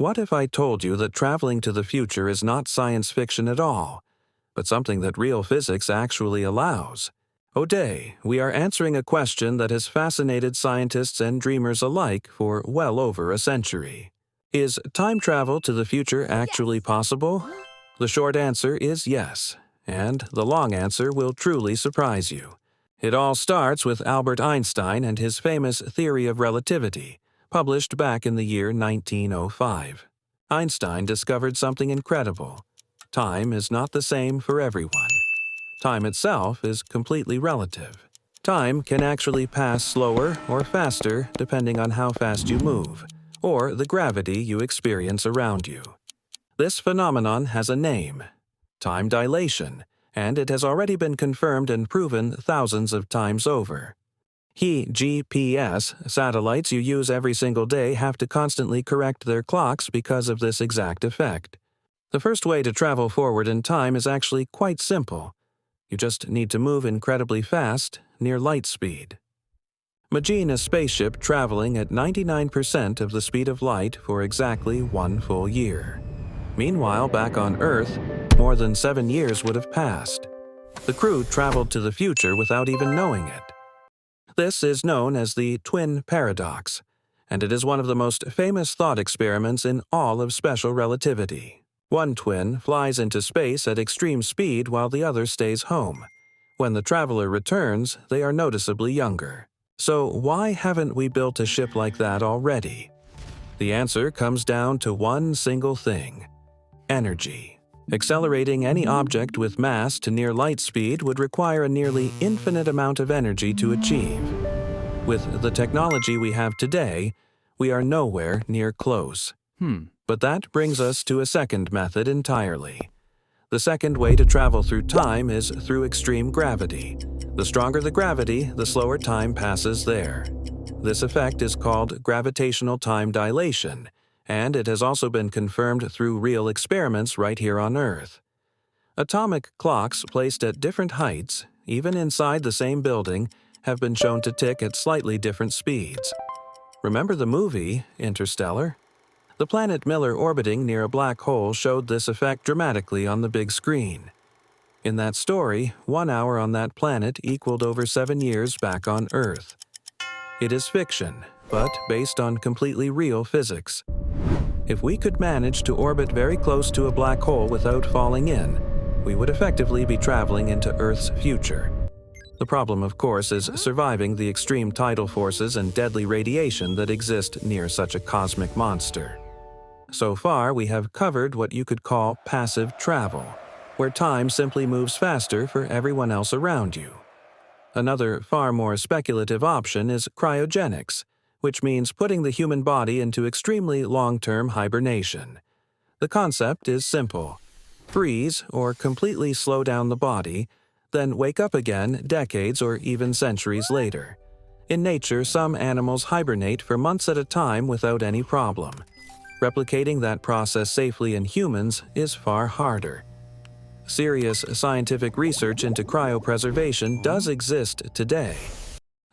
What if I told you that traveling to the future is not science fiction at all, but something that real physics actually allows? Today, we are answering a question that has fascinated scientists and dreamers alike for well over a century. Is time travel to the future actually possible? The short answer is yes, and the long answer will truly surprise you. It all starts with Albert Einstein and his famous theory of relativity, published back in the year 1905. Einstein discovered something incredible. Time is not the same for everyone. Time itself is completely relative. Time can actually pass slower or faster depending on how fast you move, or the gravity you experience around you. This phenomenon has a name: time dilation, and it has already been confirmed and proven thousands of times over. GPS satellites you use every single day have to constantly correct their clocks because of this exact effect. The first way to travel forward in time is actually quite simple. You just need to move incredibly fast, near light speed. Imagine a spaceship traveling at 99% of the speed of light for exactly 1 full year. Meanwhile, back on Earth, more than 7 years would have passed. The crew traveled to the future without even knowing it. This is known as the twin paradox, and it is one of the most famous thought experiments in all of special relativity. One twin flies into space at extreme speed while the other stays home. When the traveler returns, they are noticeably younger. So why haven't we built a ship like that already? The answer comes down to one single thing: energy. Accelerating any object with mass to near light speed would require a nearly infinite amount of energy to achieve. With the technology we have today, we are nowhere near close. But that brings us to a second method entirely. The second way to travel through time is through extreme gravity. The stronger the gravity, the slower time passes there. This effect is called gravitational time dilation, and it has also been confirmed through real experiments right here on Earth. Atomic clocks placed at different heights, even inside the same building, have been shown to tick at slightly different speeds. Remember the movie, Interstellar? The planet Miller orbiting near a black hole showed this effect dramatically on the big screen. In that story, 1 hour on that planet equaled over 7 years back on Earth. It is fiction, but based on completely real physics. If we could manage to orbit very close to a black hole without falling in, we would effectively be traveling into Earth's future. The problem, of course, is surviving the extreme tidal forces and deadly radiation that exist near such a cosmic monster. So far, we have covered what you could call passive travel, where time simply moves faster for everyone else around you. Another, far more speculative option is cryogenics, which means putting the human body into extremely long-term hibernation. The concept is simple: freeze or completely slow down the body, then wake up again decades or even centuries later. In nature, some animals hibernate for months at a time without any problem. Replicating that process safely in humans is far harder. Serious scientific research into cryopreservation does exist today,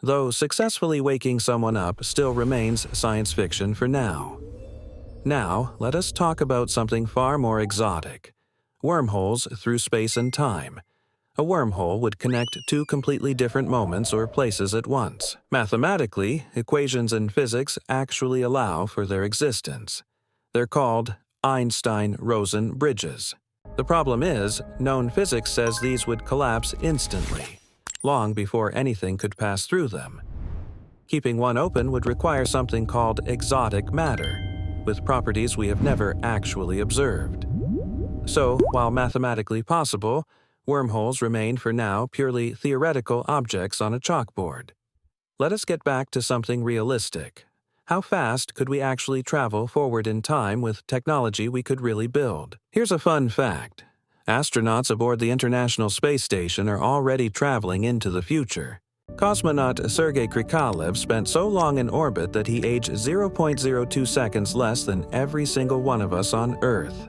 though successfully waking someone up still remains science fiction for now. Now, let us talk about something far more exotic: wormholes through space and time. A wormhole would connect two completely different moments or places at once. Mathematically, equations in physics actually allow for their existence. They're called Einstein-Rosen bridges. The problem is, known physics says these would collapse instantly, long before anything could pass through them. Keeping one open would require something called exotic matter, with properties we have never actually observed. So, while mathematically possible, wormholes remain for now purely theoretical objects on a chalkboard. Let us get back to something realistic. How fast could we actually travel forward in time with technology we could really build? Here's a fun fact. Astronauts aboard the International Space Station are already traveling into the future. Cosmonaut Sergei Krikalev spent so long in orbit that he aged 0.02 seconds less than every single one of us on Earth.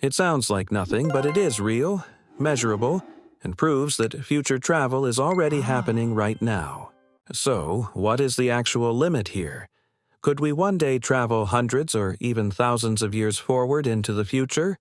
It sounds like nothing, but it is real, measurable, and proves that future travel is already happening right now. So, what is the actual limit here? Could we one day travel hundreds or even thousands of years forward into the future?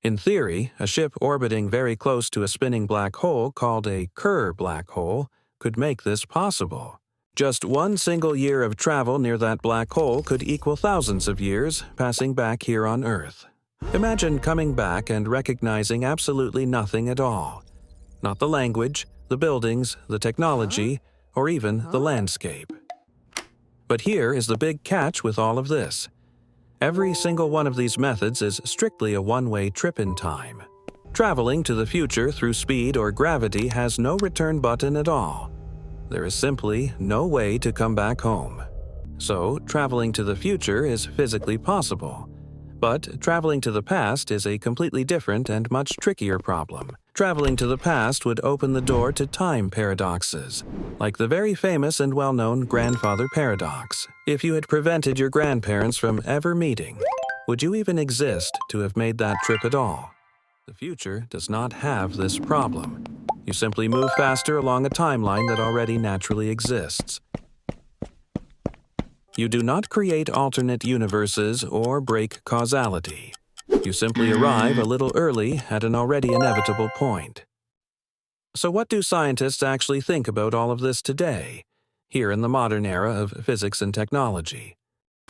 In theory, a ship orbiting very close to a spinning black hole called a Kerr black hole could make this possible. Just one single year of travel near that black hole could equal thousands of years passing back here on Earth. Imagine coming back and recognizing absolutely nothing at all. Not the language, the buildings, the technology, or even the landscape. But here is the big catch with all of this. Every single one of these methods is strictly a one-way trip in time. Traveling to the future through speed or gravity has no return button at all. There is simply no way to come back home. So, traveling to the future is physically possible. But traveling to the past is a completely different and much trickier problem. Traveling to the past would open the door to time paradoxes, like the very famous and well-known grandfather paradox. If you had prevented your grandparents from ever meeting, would you even exist to have made that trip at all? The future does not have this problem. You simply move faster along a timeline that already naturally exists. You do not create alternate universes or break causality. You simply arrive a little early at an already inevitable point. So what do scientists actually think about all of this today, here in the modern era of physics and technology?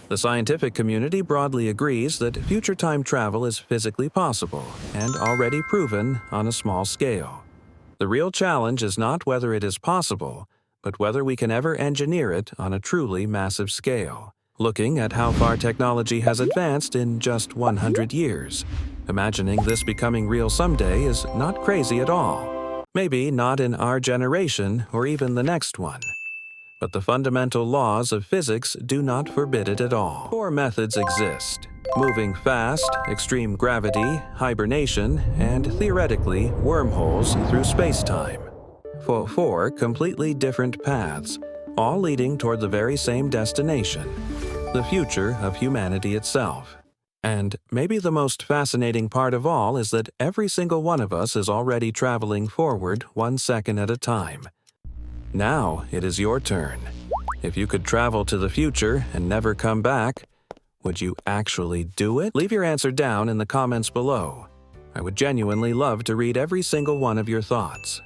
The scientific community broadly agrees that future time travel is physically possible and already proven on a small scale. The real challenge is not whether it is possible, but whether we can ever engineer it on a truly massive scale. Looking at how far technology has advanced in just 100 years, imagining this becoming real someday is not crazy at all. Maybe not in our generation or even the next one. But the fundamental laws of physics do not forbid it at all. 4 methods exist: moving fast, extreme gravity, hibernation, and theoretically, wormholes through space-time. For 4 completely different paths, all leading toward the very same destination, the future of humanity itself. And maybe the most fascinating part of all is that every single one of us is already traveling forward 1 second at a time. Now it is your turn. If you could travel to the future and never come back, would you actually do it? Leave your answer down in the comments below. I would genuinely love to read every single one of your thoughts.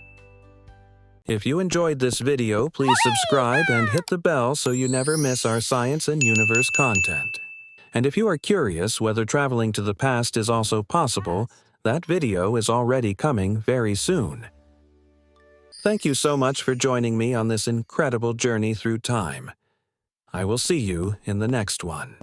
If you enjoyed this video, please subscribe and hit the bell so you never miss our science and universe content. And if you are curious whether traveling to the past is also possible, that video is already coming very soon. Thank you so much for joining me on this incredible journey through time. I will see you in the next one.